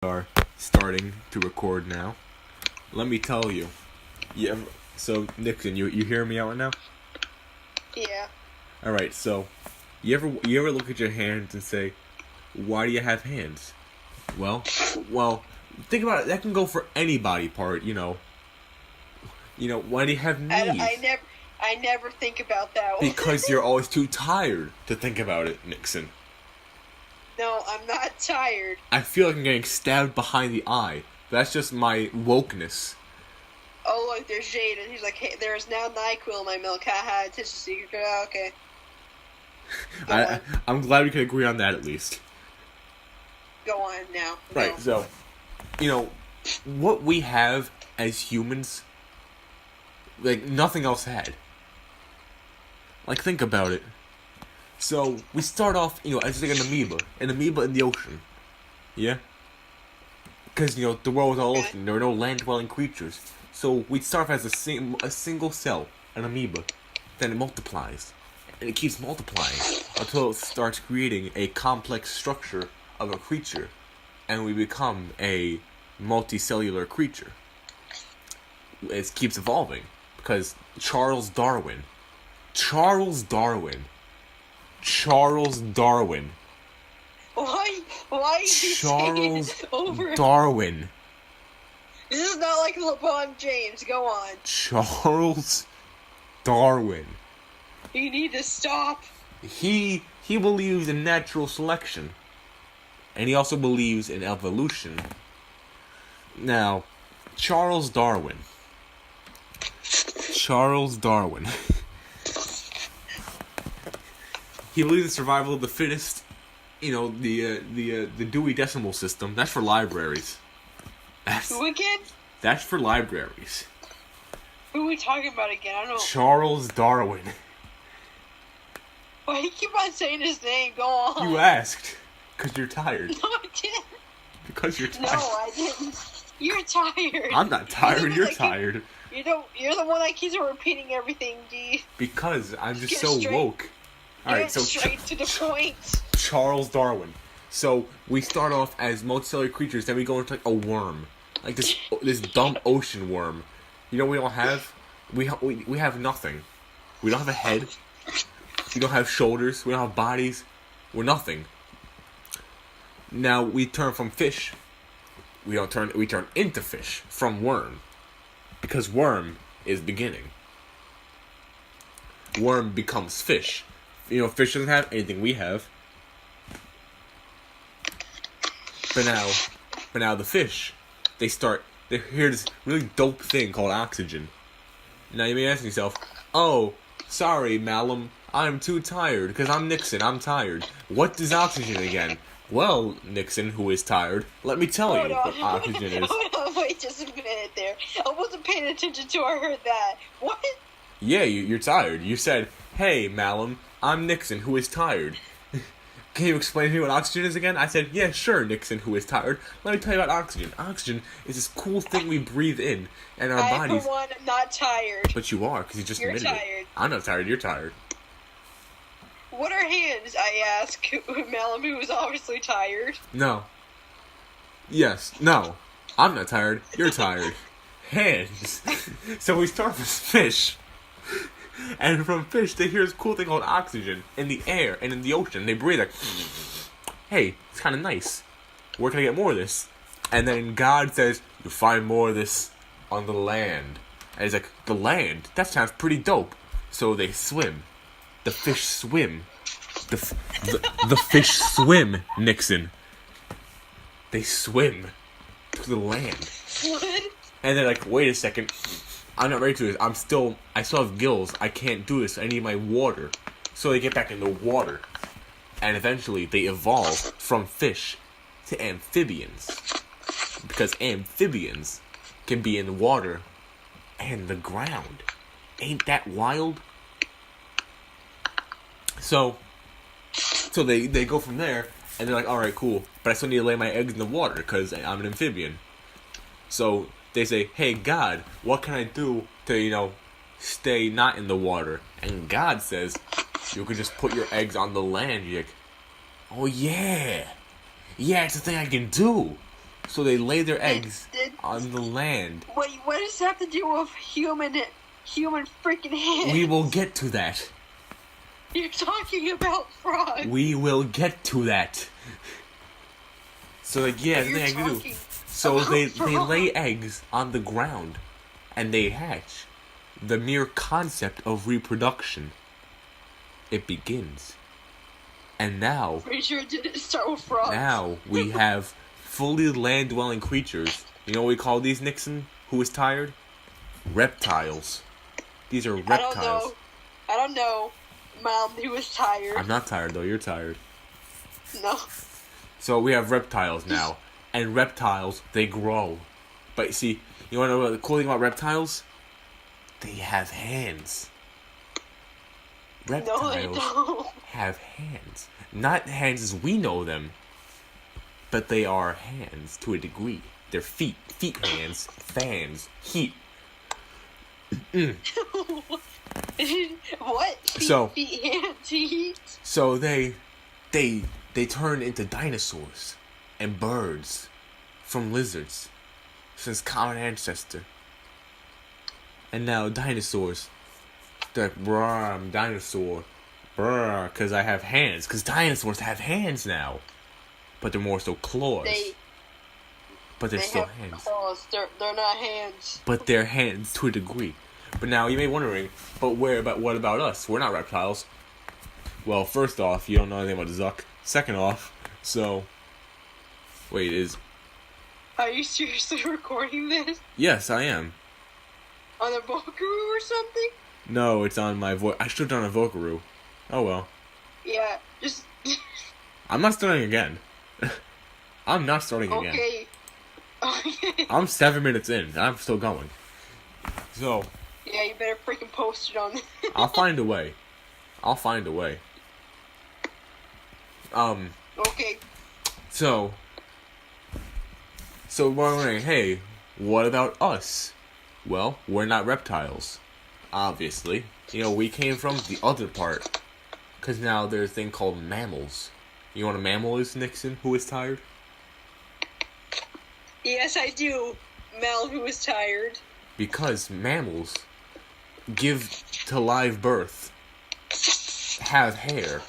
are starting to record now. Let me tell you. So Nixon, you hear me out now? Yeah. All right. So, you ever look at your hands and say, "Why do you have hands?" Well, think about it. That can go for any body part. Why do you have knees? I never think about that one. Because you're always too tired to think about it, Nixon. No, I'm not tired. I feel like I'm getting stabbed behind the eye. That's just my wokeness. Oh, look, there's Jade, and he's like, hey, there's now NyQuil in my milk. Haha, it's just a secret. Oh, okay. I'm glad we could agree on that at least. Go on now. Right, so, what we have as humans, like, nothing else had. Like, think about it. So, we start off, as like an amoeba in the ocean. Yeah? Because, the world was all ocean. There were no land-dwelling creatures. So, we start off as a single cell, an amoeba. Then it multiplies. And it keeps multiplying until it starts creating a complex structure of a creature. And we become a multicellular creature. It keeps evolving. Because Charles Darwin. Why are you saying it over? Darwin. This is not like LeBron James. Go on. Charles Darwin. You need to stop. He believes in natural selection. And he also believes in evolution. Now, Charles Darwin. He believes in survival of the fittest. The Dewey Decimal System. That's for libraries. Who again? That's for libraries. Who are we talking about again? I don't know. Charles Darwin. Why do you keep on saying his name? Go on. You asked. Because you're tired. No, I didn't. Because you're tired. No, I didn't. You're tired. I'm not tired. You're tired. You're the one that keeps repeating everything, D. Because I'm just so woke. Alright, so straight to the point. Charles Darwin. So we start off as multicellular creatures, then we go into like a worm, like this dumb ocean worm. You know what we don't have? We have nothing. We don't have a head. We don't have shoulders. We don't have bodies. We're nothing. Now we turn from fish. We turn into fish from worm, because worm is beginning. Worm becomes fish. Fish doesn't have anything we have. But now the fish, they hear this really dope thing called oxygen. Now you may ask yourself, oh, sorry, Malum, I'm too tired, because I'm Nixon, I'm tired. What is oxygen again? Well, Nixon, who is tired, let me tell you what oxygen is. Hold on, wait just a minute there. I wasn't paying attention till I heard that. What? Yeah, you're tired. You said, hey, Malum, I'm Nixon, who is tired. Can you explain to me what oxygen is again? I said, yeah, sure, Nixon, who is tired. Let me tell you about oxygen. Oxygen is this cool thing we breathe in, and our bodies... I, for one, am not tired. But you are, because you just admitted it. You're tired. I'm not tired, you're tired. What are hands, I ask, Malum, who is obviously tired. No. Yes, no. I'm not tired, you're tired. Hands. So we start with fish. And from fish, they hear this cool thing called oxygen in the air and in the ocean. They breathe like, hey, it's kind of nice. Where can I get more of this? And then God says, you'll find more of this on the land. And he's like, the land? That sounds pretty dope. So they swim. The fish swim. The fish swim, Nixon. They swim to the land. What? And they're like, wait a second. I'm not ready to do this. I still have gills. I can't do this. I need my water. So they get back in the water. And eventually they evolve from fish to amphibians. Because amphibians can be in the water and the ground. Ain't that wild? So they go from there, and they're like, alright, cool. But I still need to lay my eggs in the water, because I'm an amphibian. So they say, hey, God, what can I do to, stay not in the water? And God says, you could just put your eggs on the land. You're like, oh, yeah. Yeah, it's a thing I can do. So they lay their eggs on the land. Wait, what does that have to do with human freaking hands? We will get to that. You're talking about frogs. We will get to that. So like, yeah, You're the thing I do. talking So about they frogs. lay eggs on the ground, and they hatch. The mere concept of reproduction. It begins. And now, Pretty sure it didn't start with frogs. now we have fully land-dwelling creatures. You know what we call these, Nixon? Who is tired? Reptiles. These are reptiles. I don't know. Mom, he was tired. I'm not tired though. You're tired. No. So we have reptiles now, and reptiles they grow. But see, you want to know what the cool thing about reptiles? They have hands. No, they Reptiles don't. have hands. Not hands as we know them, but they are hands to a degree. They're feet hands, fans, heat. What? Feet, hands, heat? So they turn into dinosaurs and birds from lizards since common ancestor. And now dinosaurs, they're like, bruh, I'm a dinosaur, bruh, because I have hands. Because dinosaurs have hands now, but they're more so claws. But they're still have hands. Claws. They're not hands. But they're hands to a degree. But now you may be wondering, what about us? We're not reptiles. Well, first off, you don't know anything about Zuck. Second off, wait, Are you seriously recording this? yes, I am. On a Bokaroo or something? No, it's on my voice. I should have done a Vokaroo. Oh well. Yeah, just... I'm not starting again. I'm not starting again. Okay. I'm 7 minutes in, and I'm still going. So, Yeah, you better freaking post it on... I'll find a way. Okay. So we're wondering, hey, what about us? Well, we're not reptiles. Obviously. You know, we came from the other part. Because now there's a thing called mammals. You know what a mammal is, Nixon, who is tired? Yes, I do. Mel, who is tired. Because mammals give to live birth, have hair,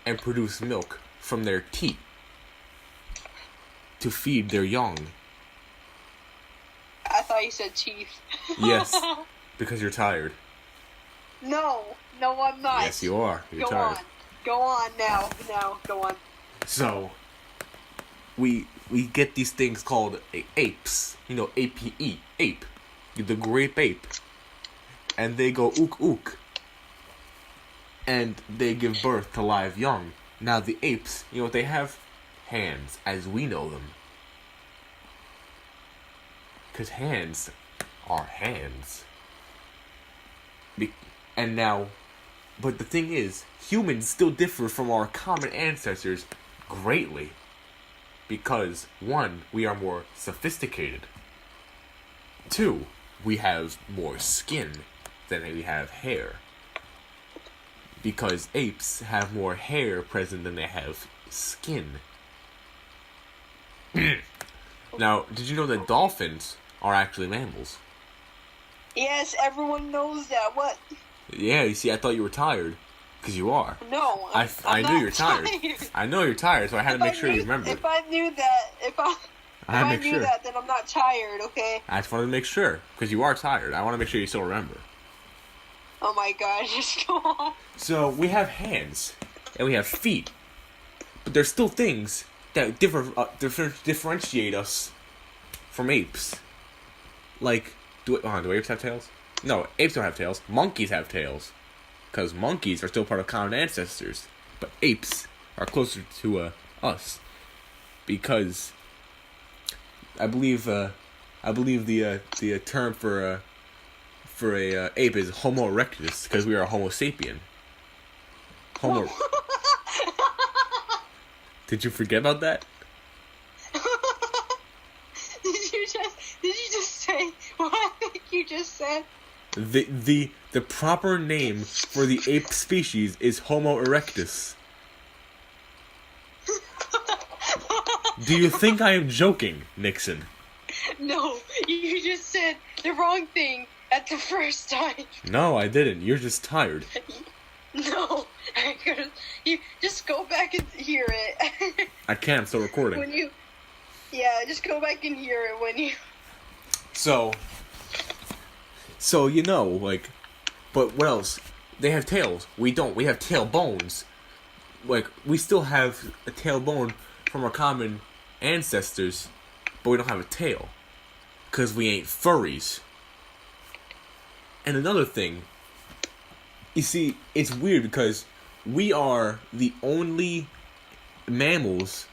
and produce milk from their teat to feed their young. I thought you said teeth. Yes, because you're tired. No, I'm not. Yes, you are. You're Go tired. on. Go on now. Go on. So, we get these things called apes. You know, APE, ape. The grape ape. And they go ook ook. And they give birth to live young. Now the apes, you know what they have? Hands, as we know them. Because hands are hands. But the thing is, humans still differ from our common ancestors greatly. Because, 1, we are more sophisticated. 2, we have more skin than we have hair. Because apes have more hair present than they have skin. Now, did you know that dolphins are actually mammals? Yes, everyone knows that. What? Yeah, you see, I thought you were tired. Because you are. No, I I'm knew not you're tired. I know you're tired, so I had to make sure you remembered. If I knew that, if I knew that, then I'm not tired. Okay. I just wanted to make sure, because you are tired. I want to make sure you still remember. Oh my god, just go on. So we have hands and we have feet, but there's still things that differentiate us from apes. Like, do apes have tails? No, apes don't have tails. Monkeys have tails, because monkeys are still part of common ancestors. But apes are closer to us, because I believe the term for a ape is Homo erectus, because we are a Homo sapien. Did you forget about that? Did you just say what I think you just said? The proper name for the ape species is Homo erectus. Do you think I am joking, Nixon? No, you just said the wrong thing at the first time. No, I didn't. You're just tired. No, you just go back and hear it. I can't. I'm still recording. Yeah, just go back and hear it when you. So like, but what else? They have tails. We don't. We have tail bones. Like, we still have a tail bone from our common ancestors, but we don't have a tail. 'Cause we ain't furries. And another thing, you see, it's weird because we are the only mammals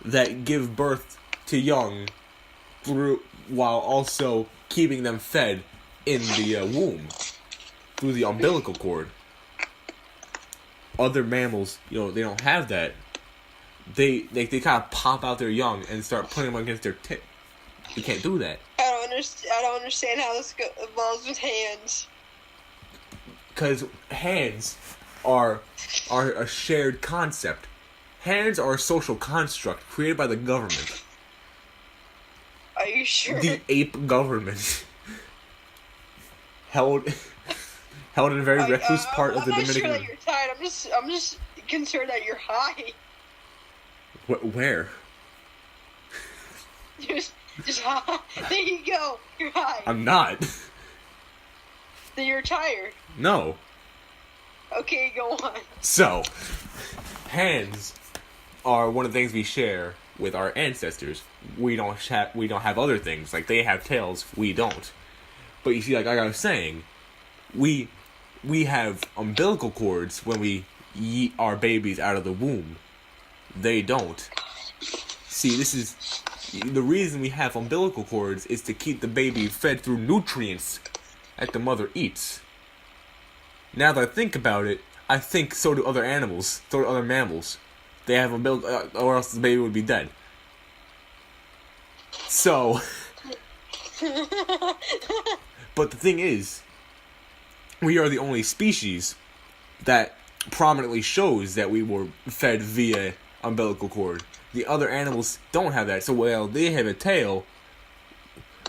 that give birth to young while also keeping them fed in the womb through the umbilical cord. Other mammals, they don't have that. They kind of pop out their young and start putting them against their tip. We can't do that. I don't understand how this evolves with hands. Because hands are a shared concept. Hands are a social construct created by the government. Are you sure? The ape government. held in a very recluse part of the Dominican. I'm not sure that you're tired. I'm just concerned that you're high. Where? Just high. There you go. You're high. I'm not. Then you're tired. No. Okay, go on. So, hands are one of the things we share with our ancestors. We don't have other things. Like, they have tails, we don't. But you see, like I was saying, we have umbilical cords when we yeet our babies out of the womb. They don't. See, this is the reason we have umbilical cords is to keep the baby fed through nutrients that the mother eats. Now that I think about it, I think so do other animals, so do other mammals. They have umbilical, or else the baby would be dead. So, but the thing is, we are the only species that prominently shows that we were fed via umbilical cord. The other animals don't have that. So while they have a tail,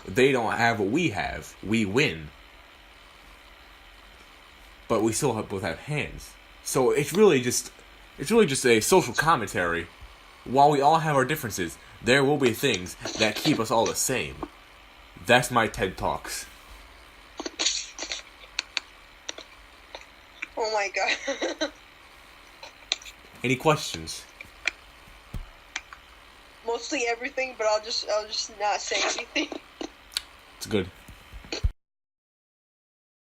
they don't have what we have. We win. But we still both have hands. So it's really just a social commentary. While we all have our differences, there will be things that keep us all the same. That's my TED Talks. Oh my god. Any questions? Mostly everything, but I'll just not say anything. It's good.